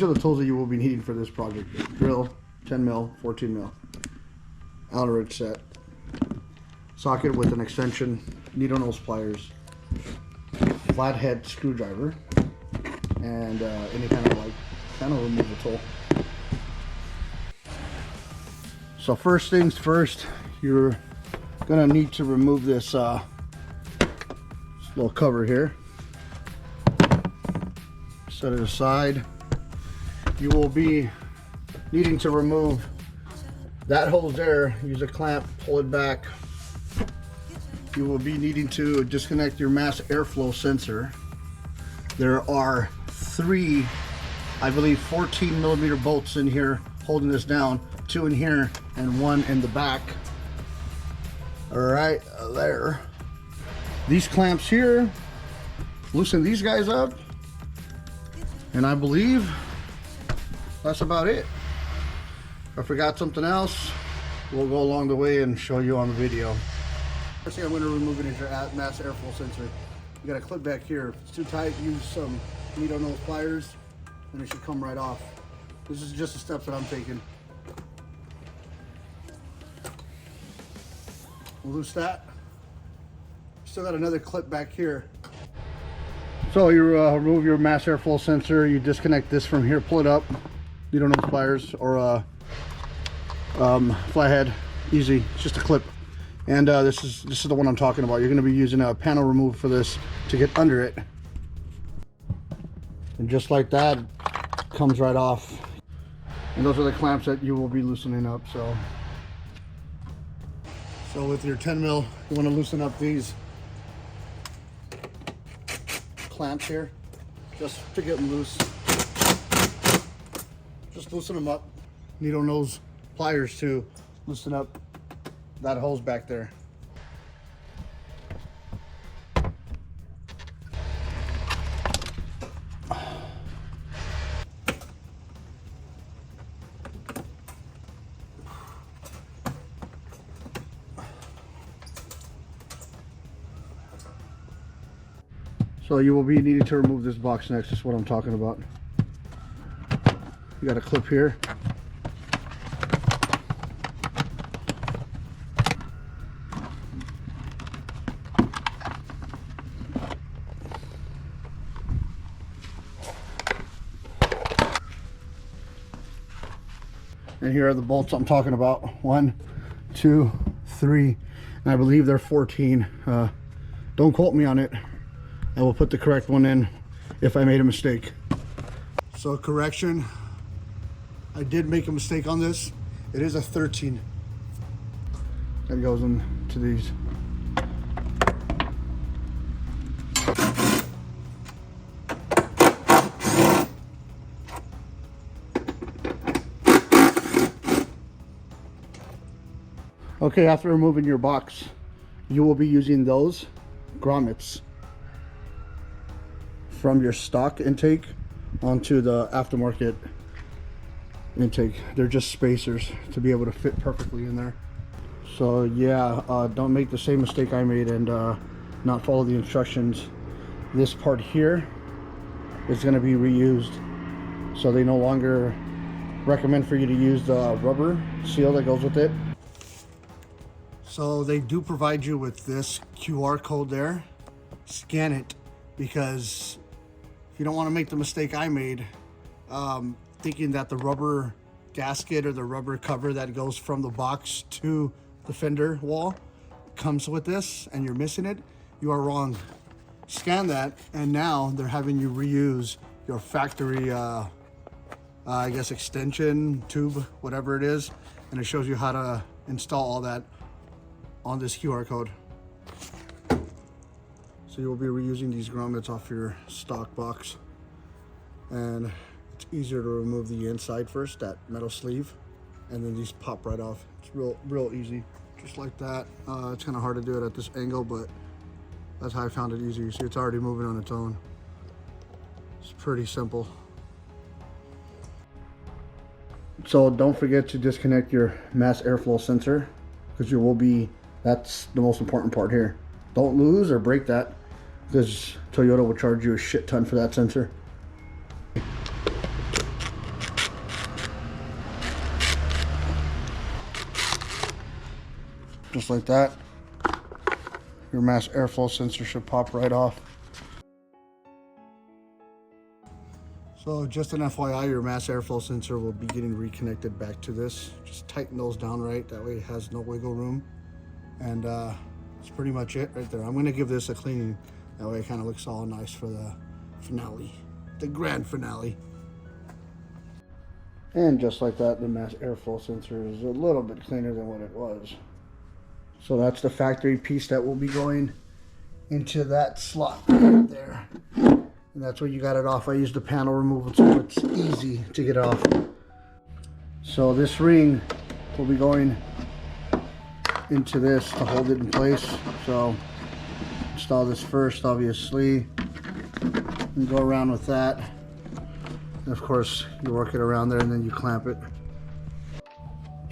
These are the tools that you will be needing for this project. Drill, 10 mil, 14 mil, outer ridge set, socket with an extension, needle nose pliers, flathead screwdriver, and any kind of like panel removal tool. So first things first, you're gonna need to remove this little cover here. Set it aside. You will be needing to remove that hose there. Use a clamp, pull it back. You will be needing to disconnect your mass airflow sensor. There are 3, I believe 14 millimeter bolts in here holding this down, 2 in here and 1 in the back. All right, there. These clamps here loosen these guys up, and I believe that's about it. If I forgot something else, we'll go along the way and show you on the video. First thing I'm going to remove it is your mass airflow sensor. You got a clip back here. If it's too tight, use some needle nose pliers and it should come right off. This is just the steps that I'm taking. Loose that. Still got another clip back here. So you remove your mass airflow sensor, you disconnect this from here, pull it up, needle nose pliers or flathead, easy, it's just a clip. And this is the one I'm talking about. You're going to be using a panel remover for this to get under it. And just like that, it comes right off. And those are the clamps that you will be loosening up. So with your 10 mil, you want to loosen up these clamps here, just to get them loose. Just loosen them up. Needle nose pliers to loosen up that hose back there. So you will be needing to remove this box next. This is what I'm talking about. You got a clip here. And here are the bolts I'm talking about. 1, 2, 3, and I believe they're 14. Don't quote me on it. I will put the correct one in if I made a mistake. So correction, I did make a mistake on this. It is a 13. That goes into these. Okay, after removing your box, you will be using those grommets from your stock intake onto the aftermarket intake. They're just spacers to be able to fit perfectly in there. So yeah, don't make the same mistake I made and not follow the instructions. This part here is going to be reused, so they no longer recommend for you to use the rubber seal that goes with it. So they do provide you with this QR code there. Scan it, because you don't want to make the mistake I made, thinking that the rubber gasket or the rubber cover that goes from the box to the fender wall comes with this and you're missing it. You are wrong. Scan that, and now they're having you reuse your factory I guess extension tube, whatever it is, and it shows you how to install all that on this QR code. So you'll be reusing these grommets off your stock box, and it's easier to remove the inside first, that metal sleeve, and then these pop right off. It's real easy, just like that. It's kind of hard to do it at this angle, but that's how I found it easy. You see, it's already moving on its own. It's pretty simple. So don't forget to disconnect your mass airflow sensor, because that's the most important part here. Don't lose or break that, because Toyota will charge you a shit ton for that sensor. just like that. Your mass airflow sensor should pop right off. So just an FYI, your mass airflow sensor will be getting reconnected back to this. Just tighten those down right, that way it has no wiggle room. And that's pretty much it right there. I'm gonna give this a cleaning, that way it kind of looks all nice for the finale, the grand finale. And just like that, the mass airflow sensor is a little bit cleaner than what it was. So that's the factory piece that will be going into that slot right there. And that's where you got it off. I used the panel removal so it's easy to get off. So this ring will be going into this to hold it in place. So install this first, obviously, and go around with that. And of course, you work it around there and then you clamp it.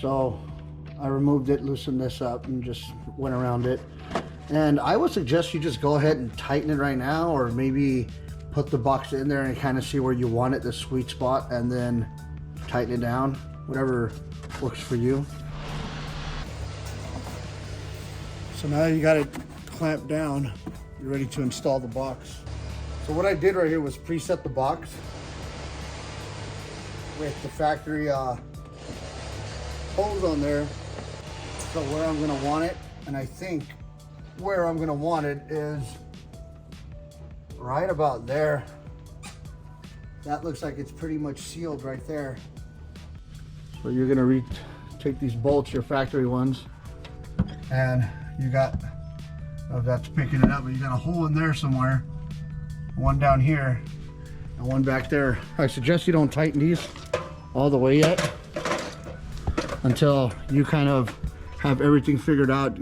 So I removed it, loosened this up, and just went around it. And I would suggest you just go ahead and tighten it right now, or maybe put the box in there and kind of see where you want it, the sweet spot, and then tighten it down, whatever works for you. So now you got it clamped down, you're ready to install the box. So what I did right here was preset the box with the factory holes on there. So where I'm gonna want it, and I think where I'm gonna want it is right about there. That looks like it's pretty much sealed right there. So you're gonna take these bolts, your factory ones, and you got, I don't know if that's picking it up, but you got a hole in there somewhere, one down here and one back there. I suggest you don't tighten these all the way yet until you kind of have everything figured out.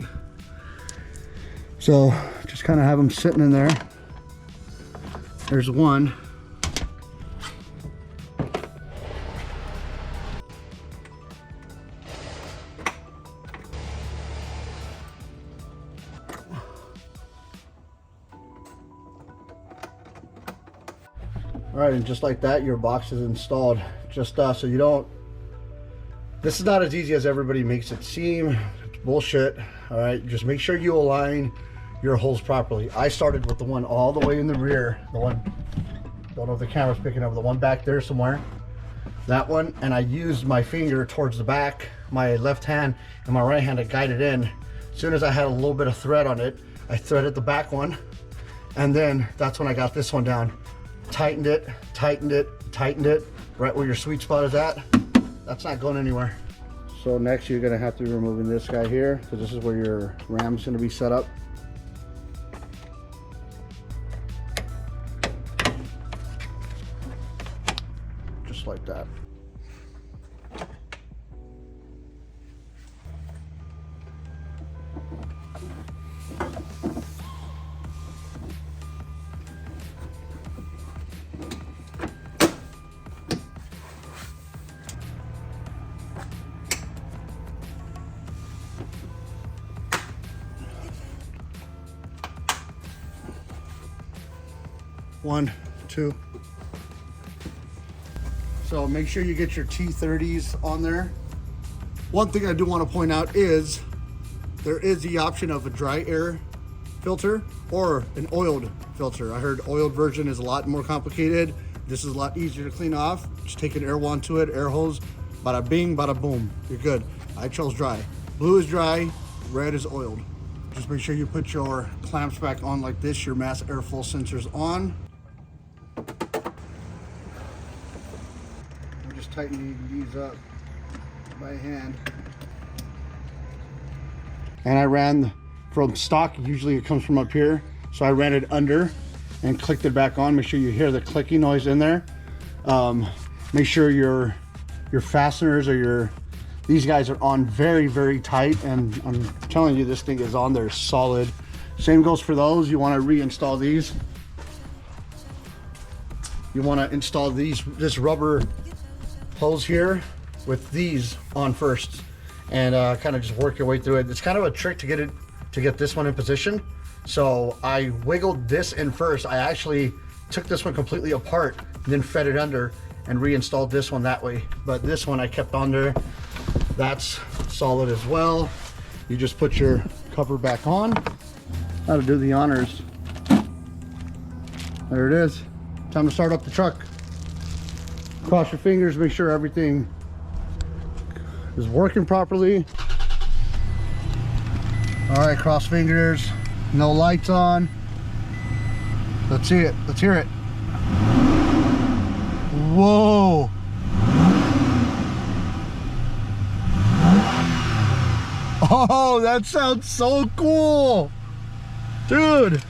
So just kind of have them sitting in there. There's one. All right, and just like that, your box is installed. Just so you don't, this is not as easy as everybody makes it seem. It's bullshit. All right, just make sure you align your holes properly. I started with the one all the way in the rear, the one, don't know if the camera's picking up, the one back there somewhere, that one, and I used my finger towards the back, my left hand and my right hand to guide it in. As soon as I had a little bit of thread on it, I threaded the back one, and then that's when I got this one down. Tightened it, tightened it, tightened it, right where your sweet spot is at. That's not going anywhere. So next you're gonna have to be removing this guy here, because this is where your ram's gonna be set up. Just like that. One, two. So make sure you get your T30s on there. One thing I do want to point out is there is the option of a dry air filter or an oiled filter. I heard oiled version is a lot more complicated. This is a lot easier to clean off. Just take an air wand to it, air hose, bada bing, bada boom. You're good. I chose dry. Blue is dry, red is oiled. Just make sure you put your clamps back on like this, your mass airflow sensors on. I'm just tightening these up by hand. And I ran from stock, usually it comes from up here, so I ran it under and clicked it back on. Make sure you hear the clicking noise in there. Make sure your fasteners or these guys are on very, very tight, and I'm telling you, this thing is on there solid. Same goes for those. You want to reinstall these. You want to install this rubber hose here with these on first, and kind of just work your way through it. It's kind of a trick to get this one in position. So I wiggled this in first. I actually took this one completely apart and then fed it under and reinstalled this one that way. But this one I kept on there. That's solid as well. You just put your cover back on. How to do the honors. There it is. Time to start up the truck. Cross your fingers, make sure everything is working properly. All right, cross fingers. No lights on. Let's see it. Let's hear it. Whoa. Oh, that sounds so cool. Dude.